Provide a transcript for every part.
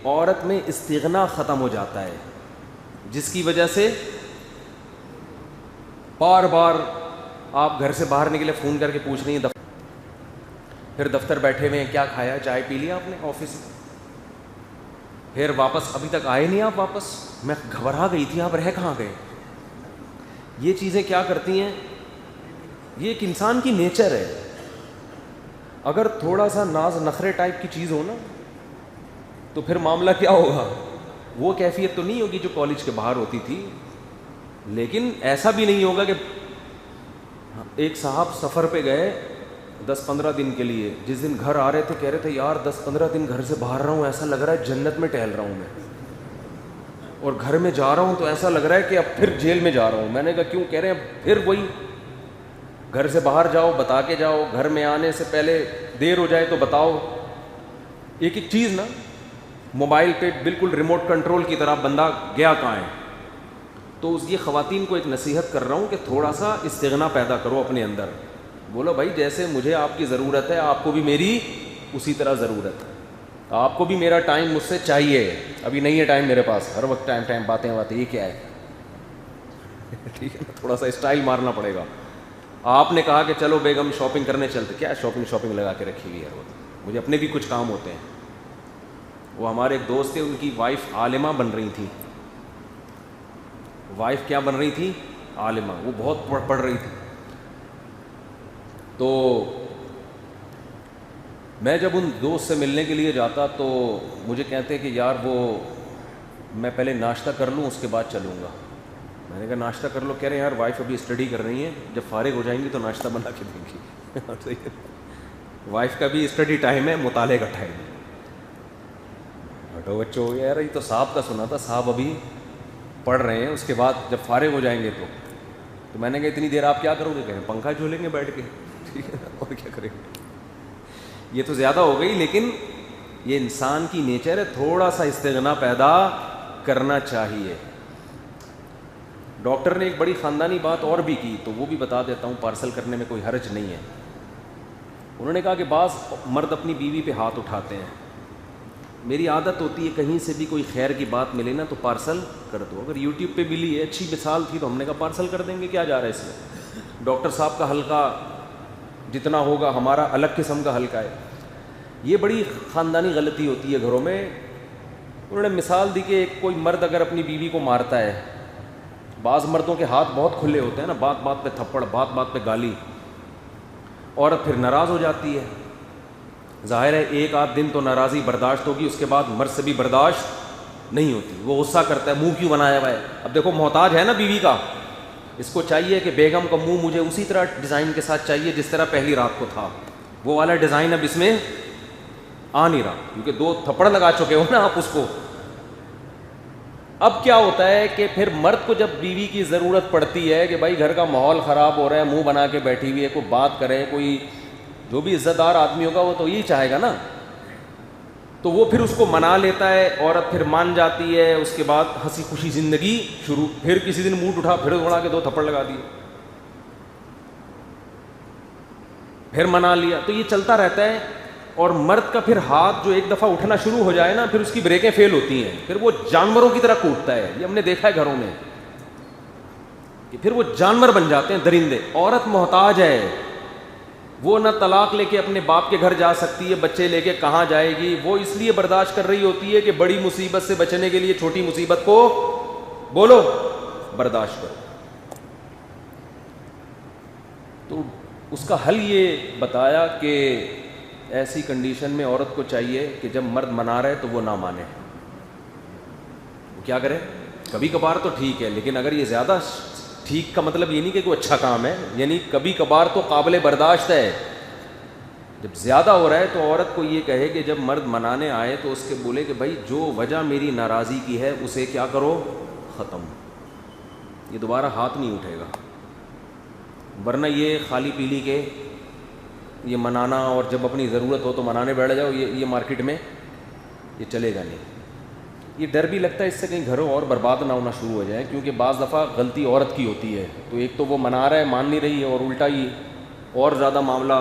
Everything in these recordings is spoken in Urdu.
عورت میں استغنا ختم ہو جاتا ہے، جس کی وجہ سے بار بار آپ گھر سے باہر نکلے فون کر کے پوچھ رہی ہیں، پھر دفتر بیٹھے ہوئے ہیں، کیا کھایا، چائے پی لیا آپ نے آفس میں، پھر واپس ابھی تک آئے نہیں آپ واپس، میں گھبرا گئی تھی آپ رہ کہاں گئے. یہ چیزیں کیا کرتی ہیں، یہ ایک انسان کی نیچر ہے. اگر تھوڑا سا ناز نخرے ٹائپ کی چیز ہو نا تو پھر معاملہ کیا ہوگا، وہ کیفیت تو نہیں ہوگی جو کالج کے باہر ہوتی تھی، لیکن ایسا بھی نہیں ہوگا کہ ایک صاحب سفر پہ گئے 10-15 دن کے لیے، جس دن گھر آ رہے تھے کہہ رہے تھے یار 10-15 دن گھر سے باہر رہا ہوں، ایسا لگ رہا ہے جنت میں ٹہل رہا ہوں میں، اور گھر میں جا رہا ہوں تو ایسا لگ رہا ہے کہ اب پھر جیل میں جا رہا ہوں. میں نے کہا کیوں؟ کہہ رہے ہیں پھر وہی، گھر سے باہر جاؤ بتا کے جاؤ، گھر میں آنے سے پہلے دیر ہو جائے تو بتاؤ. ایک ایک چیز نا موبائل پہ بالکل ریموٹ کنٹرول کی طرح بندہ گیا کہاں ہے. تو یہ خواتین کو ایک نصیحت کر رہا ہوں کہ تھوڑا سا استغنا پیدا کرو اپنے اندر. بولو بھائی جیسے مجھے آپ کی ضرورت ہے آپ کو بھی میری اسی طرح ضرورت ہے، آپ کو بھی میرا ٹائم مجھ سے چاہیے. ابھی نہیں ہے ٹائم میرے پاس، ہر وقت ٹائم باتیں یہ کیا ہے ٹھیک ہے نا، تھوڑا سا اسٹائل مارنا پڑے گا. آپ نے کہا کہ چلو بیگم شاپنگ کرنے چلتے، کیا شاپنگ لگا کے رکھی ہوئی ہے ہر وقت، مجھے اپنے بھی کچھ کام ہوتے ہیں. وہ ہمارے ایک دوست تھے، ان کی وائف عالمہ بن رہی تھی. وائف کیا بن رہی تھی؟ عالمہ. وہ بہت پڑھ رہی تھی. تو میں جب ان دوست سے ملنے کے لیے جاتا تو مجھے کہتے کہ یار وہ میں پہلے ناشتہ کر لوں اس کے بعد چلوں گا. میں نے کہا ناشتہ کر لو. کہہ رہے ہیں یار وائف ابھی اسٹڈی کر رہی ہیں، جب فارغ ہو جائیں گی تو ناشتہ بنا کے دیں گی. وائف کا بھی اسٹڈی ٹائم ہے، مطالعے کا ٹائم ہے. ہٹو بچوں، یار یہ تو صاحب کا سنا تھا، صاحب ابھی پڑھ رہے ہیں، اس کے بعد جب فارغ ہو جائیں گے تو میں نے کہا اتنی دیر آپ کیا کرو گے؟ کہیں پنکھا جھولیں گے بیٹھ کے، ٹھیک ہے اور کیا کریں گے. یہ تو زیادہ ہو گئی، لیکن یہ انسان کی نیچر ہے، تھوڑا سا استغنا پیدا کرنا چاہیے. ڈاکٹر نے ایک بڑی خاندانی بات اور بھی کی تو وہ بھی بتا دیتا ہوں، پارسل کرنے میں کوئی حرج نہیں ہے. انہوں نے کہا کہ بعض مرد اپنی بیوی پہ ہاتھ اٹھاتے ہیں. میری عادت ہوتی ہے کہیں سے بھی کوئی خیر کی بات ملے نا تو پارسل کر دو. اگر یوٹیوب پہ ملی ہے اچھی مثال تھی تو ہم نے کہا پارسل کر دیں گے، کیا جا رہا ہے اس میں. ڈاکٹر صاحب کا حلقہ جتنا ہوگا ہمارا الگ قسم کا حلقہ ہے. یہ بڑی خاندانی غلطی ہوتی ہے گھروں میں. انہوں نے مثال دی کہ کوئی مرد اگر اپنی بیوی کو مارتا ہے، بعض مردوں کے ہاتھ بہت کھلے ہوتے ہیں نا، بات بات پہ تھپڑ، بات بات پہ گالی، عورت پھر ناراض ہو جاتی ہے. ظاہر ہے ایک آدھ دن تو ناراضی برداشت ہوگی، اس کے بعد مرد سے بھی برداشت نہیں ہوتی. وہ غصہ کرتا ہے، منہ کیوں بنایا ہوا ہے. اب دیکھو محتاج ہے نا بیوی کا، اس کو چاہیے کہ بیگم کا منہ مجھے اسی طرح ڈیزائن کے ساتھ چاہیے جس طرح پہلی رات کو تھا. وہ والا ڈیزائن اب اس میں آ نہیں رہا کیونکہ 2 تھپڑ لگا چکے ہو نا آپ اس کو. اب کیا ہوتا ہے کہ پھر مرد کو جب بیوی کی ضرورت پڑتی ہے کہ بھائی گھر کا ماحول خراب ہو رہا ہے، منہ بنا کے بیٹھی ہوئی ہے، کوئی بات کرے، کوئی جو بھی عزت دار آدمی ہوگا وہ تو یہی چاہے گا نا، تو وہ پھر اس کو منا لیتا ہے. عورت پھر مان جاتی ہے، اس کے بعد ہنسی خوشی زندگی شروع. پھر کسی دن موڈ اٹھا، پھر اڑا کے 2 تھپڑ لگا دیے، پھر منا لیا. تو یہ چلتا رہتا ہے. اور مرد کا پھر ہاتھ جو ایک دفعہ اٹھنا شروع ہو جائے نا، پھر اس کی بریکیں فیل ہوتی ہیں، پھر وہ جانوروں کی طرح کوٹتا ہے. یہ ہم نے دیکھا ہے گھروں میں کہ پھر وہ جانور بن جاتے ہیں، درندے. عورت محتاج ہے، وہ نہ طلاق لے کے اپنے باپ کے گھر جا سکتی ہے، بچے لے کے کہاں جائے گی. وہ اس لیے برداشت کر رہی ہوتی ہے کہ بڑی مصیبت سے بچنے کے لیے چھوٹی مصیبت کو بولو برداشت کرو. تو اس کا حل یہ بتایا کہ ایسی کنڈیشن میں عورت کو چاہیے کہ جب مرد منا رہے تو وہ نہ مانے. وہ کیا کرے؟ کبھی کبھار تو ٹھیک ہے، لیکن اگر یہ زیادہ ٹھیک کا مطلب یہ نہیں کہ کوئی اچھا کام ہے، یعنی کبھی کبھار تو قابل برداشت ہے. جب زیادہ ہو رہا ہے تو عورت کو یہ کہے کہ جب مرد منانے آئے تو اس کے بولے کہ بھائی جو وجہ میری ناراضی کی ہے اسے کیا کرو، ختم. یہ دوبارہ ہاتھ نہیں اٹھے گا. ورنہ یہ خالی پیلی کے یہ منانا اور جب اپنی ضرورت ہو تو منانے بیٹھ جاؤ، یہ مارکیٹ میں یہ چلے گا نہیں. یہ ڈر بھی لگتا ہے اس سے کہیں گھروں اور برباد نہ ہونا شروع ہو جائے، کیونکہ بعض دفعہ غلطی عورت کی ہوتی ہے. تو ایک تو وہ منا رہا ہے، مان نہیں رہی ہے، اور الٹا ہی اور زیادہ معاملہ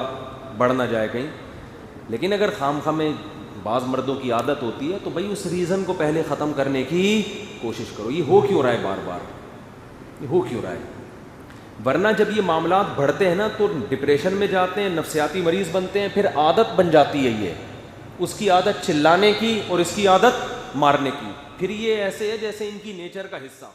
بڑھ نہ جائے کہیں. لیکن اگر خام خواہ میں بعض مردوں کی عادت ہوتی ہے, تو بھائی اس ریزن کو پہلے ختم کرنے کی کوشش کرو. یہ ہو کیوں رہا ہے بار بار, یہ ہو کیوں رہا ہے؟ ورنہ جب یہ معاملات بڑھتے ہیں نا تو ڈپریشن میں جاتے ہیں, نفسیاتی مریض بنتے ہیں, پھر عادت بن جاتی ہے یہ, اس کی عادت چلانے کی اور اس کی عادت مارنے کی. پھر یہ ایسے ہے جیسے ان کی نیچر کا حصہ.